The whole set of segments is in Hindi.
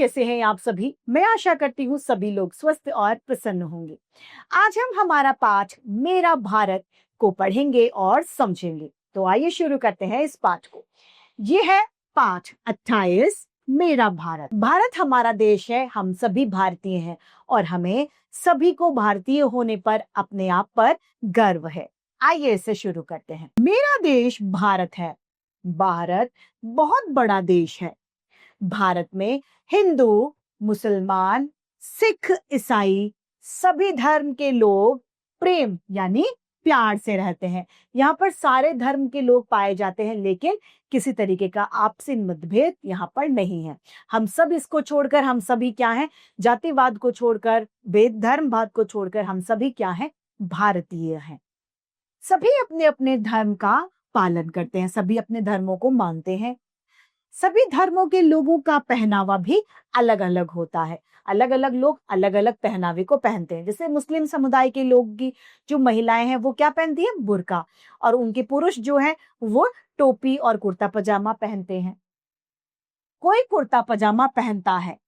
कैसे हैं आप सभी? मैं आशा करती हूँ सभी लोग स्वस्थ और प्रसन्न होंगे। आज हम हमारा पाठ मेरा भारत को पढ़ेंगे और समझेंगे। तो आइए शुरू करते हैं इस पाठ को। ये है पाठ 28 मेरा भारत। भारत हमारा देश है, हम सभी भारतीय हैं और हमें सभी को भारतीय होने पर अपने आप पर गर्व है। आइए इसे शुरू करते हैं। मेरा देश भारत है। भारत बहुत बड़ा देश है। भारत में हिंदू, मुसलमान, सिख, ईसाई सभी धर्म के लोग प्रेम यानी प्यार से रहते हैं। यहाँ पर सारे धर्म के लोग पाए जाते हैं, लेकिन किसी तरीके का आपसी मतभेद यहाँ पर नहीं है। हम सब इसको छोड़कर हम सभी क्या हैं? जातिवाद को छोड़कर, भेद धर्मवाद को छोड़कर हम सभी क्या हैं? भारतीय हैं। सभी अपने अपने धर्म का पालन करते हैं, सभी अपने धर्मों को मानते हैं। सभी धर्मों के लोगों का पहनावा भी अलग अलग होता है। अलग अलग लोग अलग अलग पहनावे को पहनते हैं। जैसे मुस्लिम समुदाय के लोग की जो महिलाएं हैं वो क्या पहनती हैं? बुर्का। और उनके पुरुष जो हैं वो टोपी और कुर्ता पजामा पहनते हैं। कोई कुर्ता पजामा पहनता है,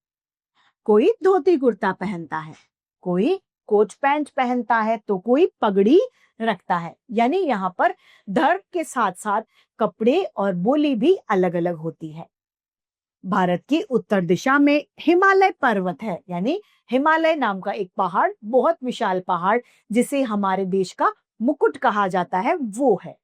कोई धोती कुर्ता पहनता है, कोई कोट पैंट पहनता है, तो कोई पगड़ी रखता है। यानी यहाँ पर धर्म के साथ साथ कपड़े और बोली भी अलग अलग होती है। भारत की उत्तर दिशा में हिमालय पर्वत है, यानी हिमालय नाम का एक पहाड़, बहुत विशाल पहाड़ जिसे हमारे देश का मुकुट कहा जाता है, वो है।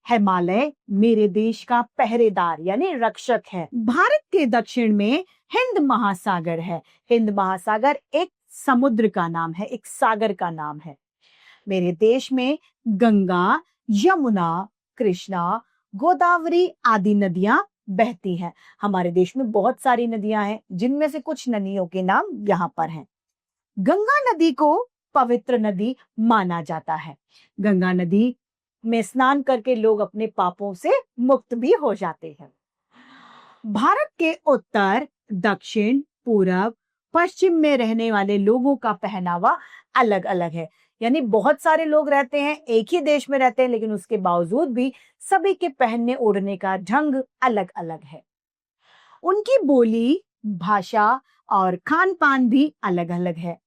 हिमालय मेरे देश का पहरेदार यानी रक्षक है। भारत के दक्षिण में हिंद महासागर है। हिंद महासागर एक समुद्र का नाम है, एक सागर का नाम है। मेरे देश में गंगा, यमुना, कृष्णा, गोदावरी आदि नदियां बहती हैं। हमारे देश में बहुत सारी नदियां हैं, जिनमें से कुछ नदियों के नाम यहाँ पर हैं। गंगा नदी को पवित्र नदी माना जाता है। गंगा नदी में स्नान करके लोग अपने पापों से मुक्त भी हो जाते हैं। भारत के उत्तर, दक्षिण, पूरब, पश्चिम में रहने वाले लोगों का पहनावा अलग अलग है। यानी बहुत सारे लोग रहते हैं, एक ही देश में रहते हैं, लेकिन उसके बावजूद भी सभी के पहनने ओढ़ने का ढंग अलग अलग है। उनकी बोली, भाषा और खान पान भी अलग अलग है।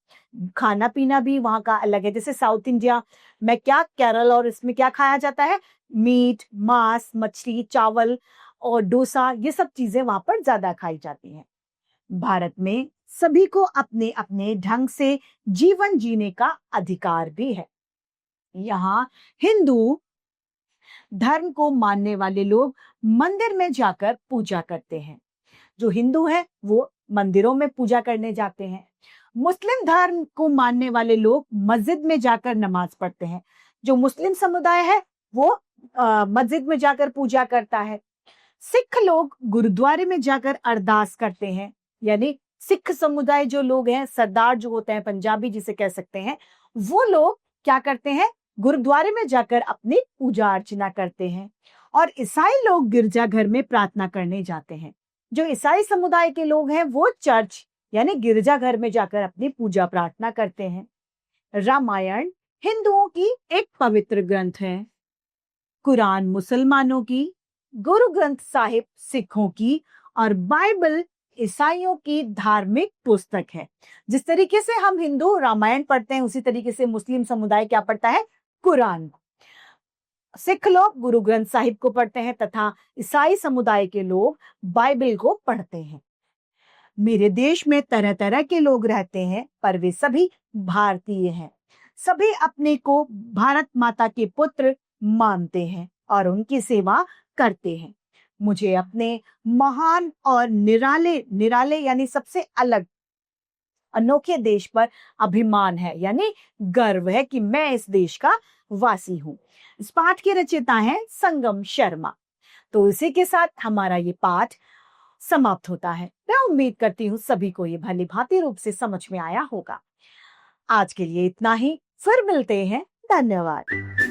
खाना पीना भी वहां का अलग है। जैसे साउथ इंडिया में क्या, केरल और इसमें क्या खाया जाता है? मीट, मांस, मछली, चावल और डोसा, ये सब चीजें वहां पर ज्यादा खाई जाती हैं। भारत में सभी को अपने अपने ढंग से जीवन जीने का अधिकार भी है। यहाँ हिंदू धर्म को मानने वाले लोग मंदिर में जाकर पूजा करते हैं। जो हिंदू हैं वो मंदिरों में पूजा करने जाते हैं। मुस्लिम धर्म को मानने वाले लोग मस्जिद में जाकर नमाज पढ़ते हैं। जो मुस्लिम समुदाय है वो मस्जिद में जाकर पूजा करता है। सिख लोग गुरुद्वारे में जाकर अरदास करते हैं। यानी सिख समुदाय जो लोग हैं, सरदार जो होते हैं, पंजाबी जिसे कह सकते हैं, वो लोग क्या करते हैं? गुरुद्वारे में जाकर अपनी पूजा अर्चना करते हैं। और ईसाई लोग गिरजाघर में प्रार्थना करने जाते हैं। जो ईसाई समुदाय के लोग हैं वो चर्च यानी गिरजाघर में जाकर अपनी पूजा प्रार्थना करते हैं। रामायण हिंदुओं की एक पवित्र ग्रंथ है। कुरान मुसलमानों की, गुरु ग्रंथ साहिब सिखों की और बाइबल ईसाइयों की धार्मिक पुस्तक है। जिस तरीके से हम हिंदू रामायण पढ़ते हैं, उसी तरीके से मुस्लिम समुदाय क्या पढ़ता है? कुरान। सिख लोग गुरु ग्रंथ साहिब को पढ़ते हैं तथा ईसाई समुदाय के लोग बाइबल को पढ़ते हैं। मेरे देश में तरह तरह के लोग रहते हैं, पर वे सभी भारतीय हैं। सभी अपने को भारत माता के पुत्र मानते हैं और उनकी सेवा करते हैं। मुझे अपने महान और निराले यानी सबसे अलग अनोखे देश पर अभिमान है, यानी गर्व है कि मैं इस देश का वासी हूं। इस पाठ के रचयिता हैं संगम शर्मा। तो इसी के साथ हमारा ये पाठ समाप्त होता है। मैं उम्मीद करती हूँ सभी को ये भली भांति रूप से समझ में आया होगा। आज के लिए इतना ही, फिर मिलते हैं। धन्यवाद।